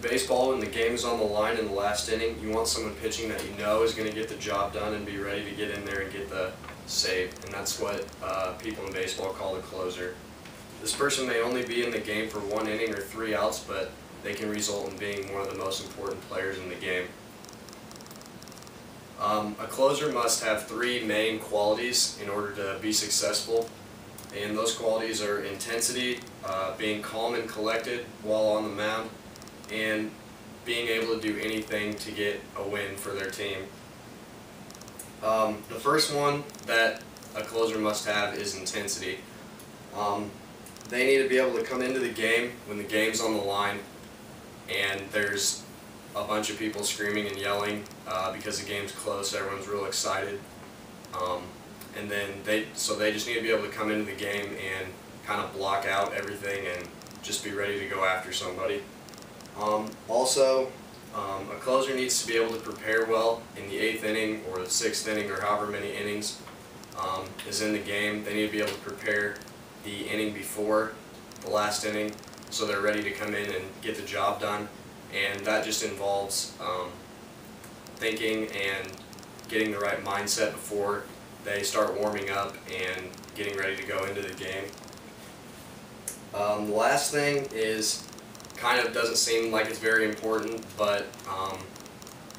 baseball, when the game is on the line in the last inning, you want someone pitching that you know is going to get the job done and be ready to get in there and get the save. And that's what people in baseball call the closer. This person may only be in the game for 1 inning or 3 outs, but they can result in being one of the most important players in the game. A closer must have 3 main qualities in order to be successful, and those qualities are intensity, being calm and collected while on the mound, and being able to do anything to get a win for their team. The first one that a closer must have is intensity. They need to be able to come into the game when the game's on the line and there's a bunch of people screaming and yelling because the game's close, everyone's real excited. And then they just need to be able to come into the game and kind of block out everything and just be ready to go after somebody. Also, a closer needs to be able to prepare well in the 8th inning or the 6th inning or however many innings is in the game. They need to be able to prepare the inning before the last inning so they're ready to come in and get the job done. And that just involves thinking and getting the right mindset before they start warming up and getting ready to go into the game. The last thing is kind of doesn't seem like it's very important, but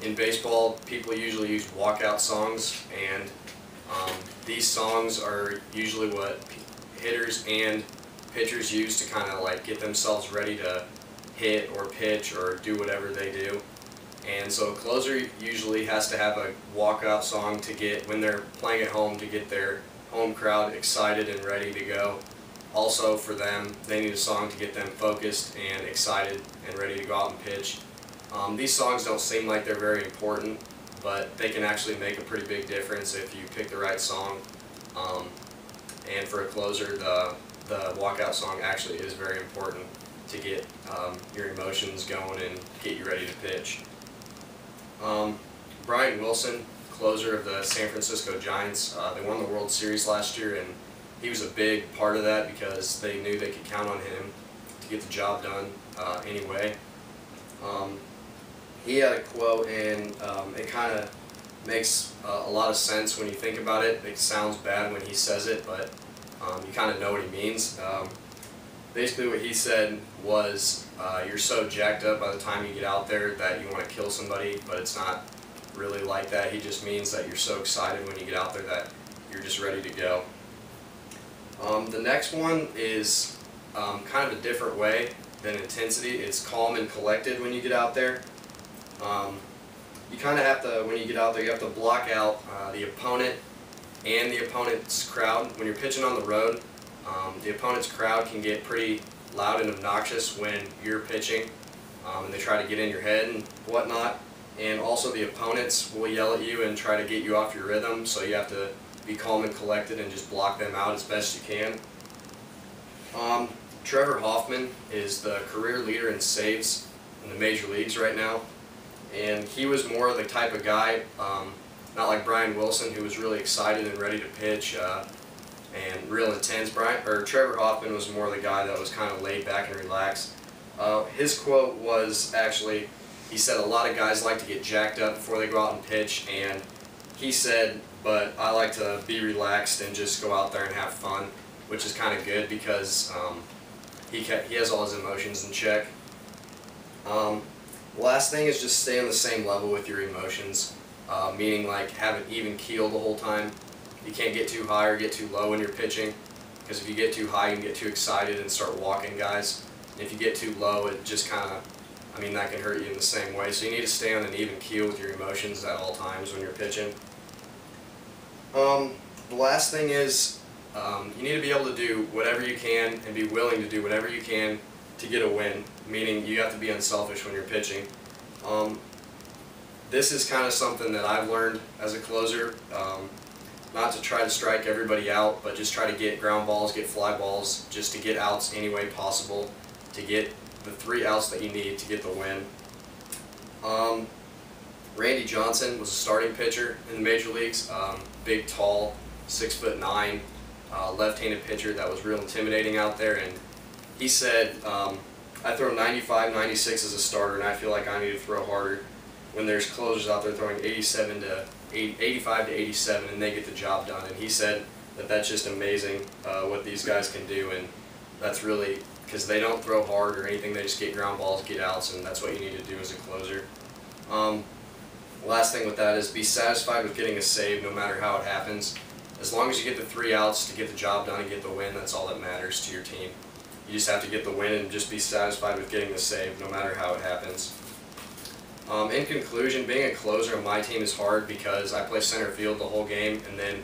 in baseball people usually use walkout songs, and these songs are usually what hitters and pitchers use to kind of like get themselves ready to hit or pitch or do whatever they do. And so a closer usually has to have a walkout song to get, when they're playing at home, to get their home crowd excited and ready to go. Also for them, they need a song to get them focused and excited and ready to go out and pitch. These songs don't seem like they're very important, but they can actually make a pretty big difference if you pick the right song. And for a closer, the walkout song actually is very important to get your emotions going and get you ready to pitch. Brian Wilson, closer of the San Francisco Giants, they won the World Series last year, and he was a big part of that because they knew they could count on him to get the job done anyway. He had a quote, and it kind of makes a lot of sense when you think about it. It sounds bad when he says it, but you kind of know what he means. Basically what he said was, you're so jacked up by the time you get out there that you want to kill somebody, but it's not really like that. He just means that you're so excited when you get out there that you're just ready to go. The next one is kind of a different way than intensity. It's calm and collected when you get out there. You kind of have to, when you get out there, you have to block out the opponent and the opponent's crowd. When you're pitching on the road, the opponent's crowd can get pretty loud and obnoxious when you're pitching, and they try to get in your head and whatnot. And also the opponents will yell at you and try to get you off your rhythm, so you have to be calm and collected and just block them out as best you can. Trevor Hoffman is the career leader in saves in the major leagues right now, and he was more of the type of guy, not like Brian Wilson, who was really excited and ready to pitch and real intense. Trevor Hoffman was more the guy that was kind of laid back and relaxed. His quote was actually, he said a lot of guys like to get jacked up before they go out and pitch, and he said, but I like to be relaxed and just go out there and have fun, which is kind of good because he has all his emotions in check. The last thing is just stay on the same level with your emotions, meaning like have an even keel the whole time. You can't get too high or get too low when you're pitching, because if you get too high you can get too excited and start walking guys. And if you get too low, it just kind of, that can hurt you in the same way. So you need to stay on an even keel with your emotions at all times when you're pitching. The last thing is you need to be able to do whatever you can and be willing to do whatever you can to get a win, meaning you have to be unselfish when you're pitching. This is kind of something that I've learned as a closer, not to try to strike everybody out, but just try to get ground balls, get fly balls, just to get outs any way possible, to get the 3 outs that you need to get the win. Randy Johnson was a starting pitcher in the major leagues, big, tall, 6'9", left-handed pitcher that was real intimidating out there, and he said I throw 95, 96 as a starter, and I feel like I need to throw harder. When there's closers out there throwing 85 to 87, and they get the job done. And he said that that's just amazing what these guys can do, and that's really because they don't throw hard or anything. They just get ground balls, get outs, and that's what you need to do as a closer. Last thing with that is be satisfied with getting a save no matter how it happens. As long as you get the 3 outs to get the job done and get the win, that's all that matters to your team. You just have to get the win and just be satisfied with getting the save no matter how it happens. In conclusion, being a closer on my team is hard because I play center field the whole game, and then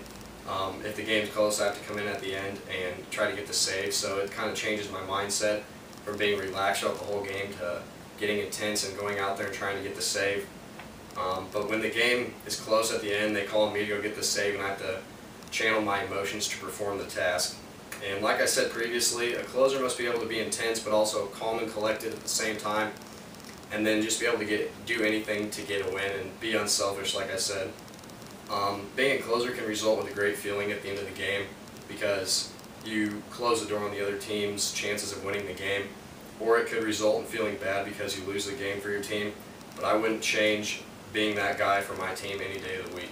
if the game's close, I have to come in at the end and try to get the save. So it kind of changes my mindset from being relaxed throughout the whole game to getting intense and going out there and trying to get the save. But when the game is close at the end, they call me to go get the save, and I have to channel my emotions to perform the task. And like I said previously, a closer must be able to be intense but also calm and collected at the same time, and then just be able to do anything to get a win and be unselfish, like I said. Being a closer can result with a great feeling at the end of the game because you close the door on the other team's chances of winning the game, or it could result in feeling bad because you lose the game for your team. But I wouldn't change being that guy for my team any day of the week.